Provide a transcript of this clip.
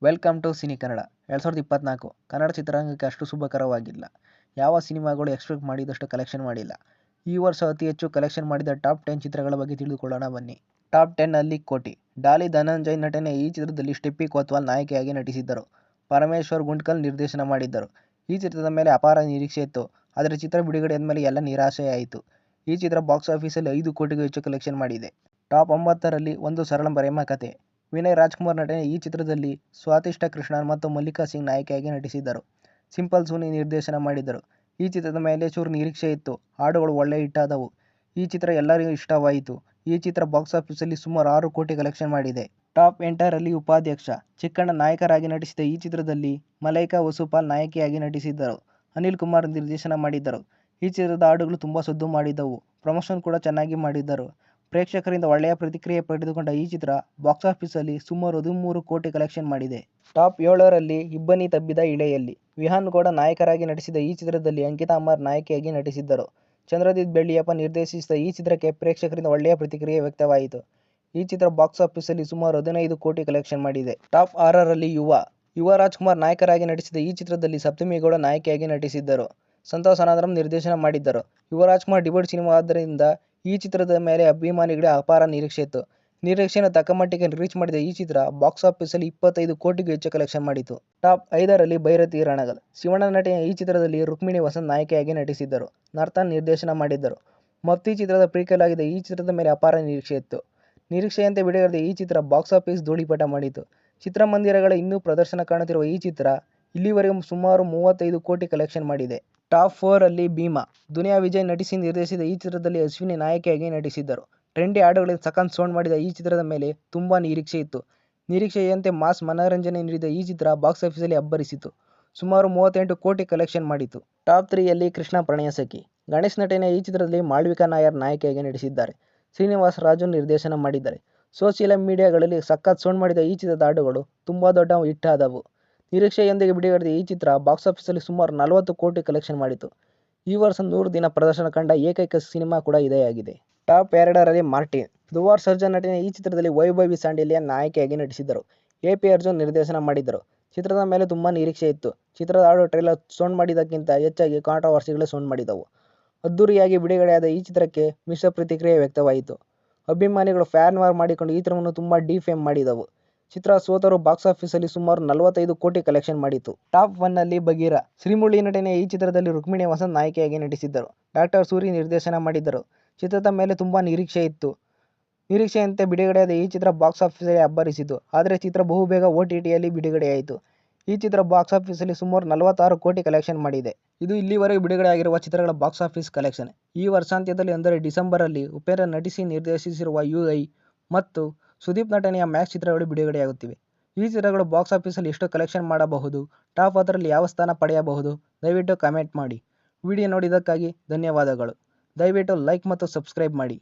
Welcome to cine Kannada 2024 Kannada ಚಿತ್ರರಂಗಕ್ಕೆ ಅಷ್ಟು ಶುಭಕರವಾಗಿಲ್ಲ. ಯಾವ ಸಿನಿಮಾಗಳು ಎಕ್ಸ್ಪೆಕ್ಟ್ ಮಾಡಿದಷ್ಟು ಕಲೆಕ್ಷನ್ ಮಾಡಿಲ್ಲ. ಈ ವರ್ಷ ಅತಿ ಹೆಚ್ಚು ಕಲೆಕ್ಷನ್ ಮಾಡಿದ ಟಾಪ್ 10 ಚಿತ್ರಗಳ ಬಗ್ಗೆ ತಿಳಿದುಕೊಳ್ಳೋಣ ಬನ್ನಿ. ಟಾಪ್ 10ನಲ್ಲಿ ಕೋಟಿ. ಡಾಲಿ ಧನಂಜಯ್ ನಟನೆ. ಈ ಚಿತ್ರದಲ್ಲಿ ಸ್ಟೆಫಿ ಕೋತ್ವಾಲ್ ನಾಯಕಿಯಾಗಿ ನಟಿಸಿದ್ದರು. ಪರಮೇಶ್ವರ್ ಗುಂಡ್ಕಲ್ ನಿರ್ದೇಶನ ಮಾಡಿದ್ದರು. ಈ ಚಿತ್ರದ ಮೇಲೆ ಅಪಾರ ನಿರೀಕ್ಷೆ ಇತ್ತು. ಆದರೆ ಚಿತ್ರ ಬಿಡುಗಡೆಯಾದ ಮೇಲೆ ಎಲ್ಲ ನಿರಾಶೆಯಾಯಿತು. ಈ ಚಿತ್ರ ಬಾಕ್ಸ್ ಆಫೀಸಲ್ಲಿ 5 ಕೋಟಿಗೂ ಹೆಚ್ಚು ಕಲೆಕ್ಷನ್ ಮಾಡಿದೆ. ಟಾಪ್ 9ರಲ್ಲಿ ಒಂದು ಸರಳ ಪ್ರೇಮ ಕಥೆ. ವಿನಯ್ ರಾಜ್ಕುಮಾರ್ ನಟನೆ. ಈ ಚಿತ್ರದಲ್ಲಿ ಸ್ವಾತಿಷ್ಠ ಕೃಷ್ಣನ್ ಮತ್ತು ಮಲ್ಲಿಕಾ ಸಿಂಗ್ ನಾಯಕಿಯಾಗಿ ನಟಿಸಿದ್ದರು. ಸಿಂಪಲ್ ಸೂನಿ ನಿರ್ದೇಶನ ಮಾಡಿದ್ದರು. ಈ ಚಿತ್ರದ ಮೇಲೆ ಚೂರು ನಿರೀಕ್ಷೆ ಇತ್ತು. ಹಾಡುಗಳು ಒಳ್ಳೆ ಹಿಟ್ಟಾದವು. ಈ ಚಿತ್ರ ಎಲ್ಲರಿಗೂ ಇಷ್ಟವಾಯಿತು. ಈ ಚಿತ್ರ ಬಾಕ್ಸ್ ಆಫೀಸಲ್ಲಿ ಸುಮಾರು 6 ಕೋಟಿ ಕಲೆಕ್ಷನ್ ಮಾಡಿದೆ. ಟಾಪ್ 8ರಲ್ಲಿ ಉಪಾಧ್ಯಕ್ಷ. ಚಿಕ್ಕಣ್ಣ ನಾಯಕರಾಗಿ ನಟಿಸಿದ ಈ ಚಿತ್ರದಲ್ಲಿ ಮಲೈಕಾ ವಸುಪಾಲ್ ನಾಯಕಿಯಾಗಿ ನಟಿಸಿದ್ದರು. ಅನಿಲ್ ಕುಮಾರ್ ನಿರ್ದೇಶನ ಮಾಡಿದ್ದರು. ಈ ಚಿತ್ರದ ಹಾಡುಗಳು ತುಂಬ ಸದ್ದು ಮಾಡಿದ್ದವು. ಪ್ರಮೋಷನ್ ಕೂಡ ಚೆನ್ನಾಗಿ ಮಾಡಿದ್ದರು. ಪ್ರೇಕ್ಷಕರಿಂದ ಒಳ್ಳೆಯ ಪ್ರತಿಕ್ರಿಯೆ ಪಡೆದುಕೊಂಡ ಈ ಚಿತ್ರ ಬಾಕ್ಸ್ ಆಫೀಸಲ್ಲಿ ಸುಮಾರು 13 ಕೋಟಿ ಕಲೆಕ್ಷನ್ ಮಾಡಿದೆ. ಟಾಪ್ 7ರಲ್ಲಿ ಇಬ್ಬನಿ ತಬ್ಬಿದ ಇಳೆಯಲ್ಲಿ. ವಿಹಾನ್ ಗೌಡ ನಾಯಕರಾಗಿ ನಟಿಸಿದ ಈ ಚಿತ್ರದಲ್ಲಿ ಅಂಕಿತಾ ಅಮರ್ ನಾಯಕಿಯಾಗಿ ನಟಿಸಿದ್ದರು. ಚಂದ್ರಜಿತ್ ಬೆಳ್ಳಿಯಪ್ಪ ನಿರ್ದೇಶಿಸಿದ ಈ ಚಿತ್ರಕ್ಕೆ ಪ್ರೇಕ್ಷಕರಿಂದ ಒಳ್ಳೆಯ ಪ್ರತಿಕ್ರಿಯೆ ವ್ಯಕ್ತವಾಯಿತು. ಈ ಚಿತ್ರ ಬಾಕ್ಸ್ ಆಫೀಸಲ್ಲಿ ಸುಮಾರು 15 ಕೋಟಿ ಕಲೆಕ್ಷನ್ ಮಾಡಿದೆ. ಟಾಪ್ 6ರಲ್ಲಿ ಯುವ ರಾಜ್ಕುಮಾರ್ ನಾಯಕರಾಗಿ ನಟಿಸಿದ ಈ ಚಿತ್ರದಲ್ಲಿ ಸಪ್ತಮಿ ಗೌಡ ನಾಯಕಿಯಾಗಿ ನಟಿಸಿದ್ದರು. ಸಂತೋಷ್ ಅನಂತರಾಮ್ ನಿರ್ದೇಶನ ಮಾಡಿದ್ದರು. ಯುವ ರಾಜ್ಕುಮಾರ್ ಡಿಬ್ಯೂಟ್ ಸಿನಿಮಾ ಆದ್ದರಿಂದ ಈ ಚಿತ್ರದ ಮೇಲೆ ಅಭಿಮಾನಿಗಳಿಗೆ ಅಪಾರ ನಿರೀಕ್ಷೆ ಇತ್ತು. ನಿರೀಕ್ಷೆಯನ್ನು ತಕ್ಕಮಟ್ಟಿಗೆ ರೀಚ್ ಮಾಡಿದ ಈ ಚಿತ್ರ ಬಾಕ್ಸ್ ಆಫೀಸಲ್ಲಿ 25 ಕೋಟಿಗೂ ಹೆಚ್ಚು ಕಲೆಕ್ಷನ್ ಮಾಡಿತು. ಟಾಪ್ 5ರಲ್ಲಿ ಭೈರತಿ ರಣಗಲ್. ಶಿವಣ್ಣ ನಟನೆ. ಈ ಚಿತ್ರದಲ್ಲಿ ರುಕ್ಮಿಣಿ ವಸಂತ್ ನಾಯಕಿಯಾಗಿ ನಟಿಸಿದ್ದರು. ನರ್ತನ್ ನಿರ್ದೇಶನ ಮಾಡಿದ್ದರು. ಮಫ್ತಿ ಚಿತ್ರದ ಪ್ರೀಕ್ವೆಲ್ ಆಗಿದೆ. ಈ ಚಿತ್ರದ ಮೇಲೆ ಅಪಾರ ನಿರೀಕ್ಷೆ ಇತ್ತು. ನಿರೀಕ್ಷೆಯಂತೆ ಬಿಡುಗಡೆಯಾದ ಈ ಚಿತ್ರ ಬಾಕ್ಸ್ ಆಫೀಸ್ ಧೂಳಿಪಟ ಮಾಡಿತು. ಚಿತ್ರಮಂದಿರಗಳ ಇನ್ನೂ ಪ್ರದರ್ಶನ ಕಾಣುತ್ತಿರುವ ಈ ಚಿತ್ರ ಇಲ್ಲಿವರೆಗೂ ಸುಮಾರು 35 ಕೋಟಿ ಕಲೆಕ್ಷನ್ ಮಾಡಿದೆ. ಟಾಪ್ 4ರಲ್ಲಿ ಭೀಮಾ. ದುನಿಯಾ ವಿಜಯ್ ನಟಿಸಿ ನಿರ್ದೇಶಿಸಿದ ಈ ಚಿತ್ರದಲ್ಲಿ ಅಶ್ವಿನಿ ನಾಯಕಿಯಾಗಿ ನಟಿಸಿದ್ದರು. ಟ್ರೆಂಡಿ ಹಾಡುಗಳಿಂದ ಸಖತ್ ಸೌಂಡ್ ಮಾಡಿದ ಈ ಚಿತ್ರದ ಮೇಲೆ ತುಂಬಾ ನಿರೀಕ್ಷೆ ಇತ್ತು. ನಿರೀಕ್ಷೆಯಂತೆ ಮಾಸ್ ಮನರಂಜನೆ ನೀಡಿದ ಈ ಚಿತ್ರ ಬಾಕ್ಸ್ ಆಫೀಸಲ್ಲಿ ಅಬ್ಬರಿಸಿತು. ಸುಮಾರು 38 ಕೋಟಿ ಕಲೆಕ್ಷನ್ ಮಾಡಿತು. ಟಾಪ್ 3ಯಲ್ಲಿ ಕೃಷ್ಣ ಪ್ರಣಯ ಸಖಿ. ಗಣೇಶ್ ನಟನೆ. ಈ ಚಿತ್ರದಲ್ಲಿ ಮಾಳ್ವಿಕಾ ನಾಯರ್ ನಾಯಕಿಯಾಗಿ ನಟಿಸಿದ್ದಾರೆ. ಶ್ರೀನಿವಾಸ್ ರಾಜು ನಿರ್ದೇಶನ ಮಾಡಿದ್ದಾರೆ. ಸೋಷಿಯಲ್ ಮೀಡಿಯಾಗಳಲ್ಲಿ ಸಖತ್ ಸೌಂಡ್ ಮಾಡಿದ ಈ ಚಿತ್ರದ ಹಾಡುಗಳು ತುಂಬಾ ದೊಡ್ಡ ಹಿಟ್ ಆದವು. ನಿರೀಕ್ಷೆಯೊಂದಿಗೆ ಬಿಡುಗಡೆಯಾದ ಈ ಚಿತ್ರ ಬಾಕ್ಸ್ ಆಫೀಸಲ್ಲಿ ಸುಮಾರು 40 ಕೋಟಿ ಕಲೆಕ್ಷನ್ ಮಾಡಿತು. ಈ ವರ್ಷ 100 ದಿನ ಪ್ರದರ್ಶನ ಕಂಡ ಏಕೈಕ ಸಿನಿಮಾ ಕೂಡ ಇದೇ ಆಗಿದೆ. ಟಾಪ್ 2ರಲ್ಲಿ ಮಾರ್ಟಿನ್. ಧ್ರುವ್ ಸರ್ಜಾ ನಟನೆ. ಈ ಚಿತ್ರದಲ್ಲಿ ವೈಭವಿ ಸಾಂಡಿಲ್ಯನ್ ನಾಯಕಿಯಾಗಿ ನಟಿಸಿದ್ದರು. ಎ.ಪಿ. ಅರ್ಜುನ್ ನಿರ್ದೇಶನ ಮಾಡಿದ್ದರು. ಚಿತ್ರದ ಮೇಲೆ ತುಂಬಾ ನಿರೀಕ್ಷೆ ಇತ್ತು. ಚಿತ್ರದ ಹಾಡು ಟ್ರೈಲರ್ ಸೌಂಡ್ ಮಾಡಿದ್ದಕ್ಕಿಂತ ಹೆಚ್ಚಾಗಿ ಕಾಂಟ್ರವರ್ಸಿಗಳೇ ಸೌಂಡ್ ಮಾಡಿದವು. ಅದ್ದೂರಿಯಾಗಿ ಬಿಡುಗಡೆಯಾದ ಈ ಚಿತ್ರಕ್ಕೆ ಮಿಶ್ರ ಪ್ರತಿಕ್ರಿಯೆ ವ್ಯಕ್ತವಾಯಿತು. ಅಭಿಮಾನಿಗಳು ಫ್ಯಾನ್ ವಾರ್ ಮಾಡಿಕೊಂಡು ಈ ಚಿತ್ರವನ್ನು ತುಂಬಾ ಡಿಫೇಮ್ ಮಾಡಿದವು. ಚಿತ್ರ ಸೋತರೂ ಬಾಕ್ಸ್ ಆಫೀಸಲ್ಲಿ ಸುಮಾರು 45 ಕೋಟಿ ಕಲೆಕ್ಷನ್ ಮಾಡಿತು. ಟಾಪ್ 1ನಲ್ಲಿ ಬಗೀರ. ಶ್ರೀಮುರಳಿ ನಟನೆ. ಈ ಚಿತ್ರದಲ್ಲಿ ರುಕ್ಮಿಣಿ ವಸಂತ್ ನಾಯಕಿಯಾಗಿ ನಟಿಸಿದ್ದರು. ಡಾ. ಸೂರಿ ನಿರ್ದೇಶನ ಮಾಡಿದ್ದರು. ಚಿತ್ರದ ಮೇಲೆ ತುಂಬಾ ನಿರೀಕ್ಷೆ ಇತ್ತು. ನಿರೀಕ್ಷೆಯಂತೆ ಬಿಡುಗಡೆಯಾದ ಈ ಚಿತ್ರ ಬಾಕ್ಸ್ ಆಫೀಸಲ್ಲಿ ಅಬ್ಬರಿಸಿತು. ಆದರೆ ಚಿತ್ರ ಬಹುಬೇಗ OTTಯಲ್ಲಿ ಬಿಡುಗಡೆಯಾಯಿತು. ಈ ಚಿತ್ರ ಬಾಕ್ಸ್ ಆಫೀಸಲ್ಲಿ ಸುಮಾರು 46 ಕೋಟಿ ಕಲೆಕ್ಷನ್ ಮಾಡಿದೆ. ಇದು ಇಲ್ಲಿವರೆಗೂ ಬಿಡುಗಡೆಯಾಗಿರುವ ಚಿತ್ರಗಳ ಬಾಕ್ಸ್ ಆಫೀಸ್ ಕಲೆಕ್ಷನ್. ಈ ವರ್ಷಾಂತ್ಯದಲ್ಲಿ ಅಂದರೆ ಡಿಸೆಂಬರಲ್ಲಿ ಉಪೇಂದ್ರ ನಟಿಸಿ ನಿರ್ದೇಶಿಸಿರುವ UI ಮತ್ತು ಸುದೀಪ್ ನಟನೆಯ ಮ್ಯಾಕ್ಸ್ ಚಿತ್ರಗಳು ಬಿಡುಗಡೆಯಾಗುತ್ತಿವೆ. ಈ ಚಿತ್ರಗಳು ಬಾಕ್ಸ್ ಆಫೀಸಲ್ಲಿ ಎಷ್ಟು ಕಲೆಕ್ಷನ್ ಮಾಡಬಹುದು, ಟಾಪ್ 10ರಲ್ಲಿ ಯಾವ ಸ್ಥಾನ ಪಡೆಯಬಹುದು, ದಯವಿಟ್ಟು ಕಾಮೆಂಟ್ ಮಾಡಿ. ವಿಡಿಯೋ ನೋಡಿದ್ದಕ್ಕಾಗಿ ಧನ್ಯವಾದಗಳು. ದಯವಿಟ್ಟು ಲೈಕ್ ಮತ್ತು ಸಬ್ಸ್ಕ್ರೈಬ್ ಮಾಡಿ.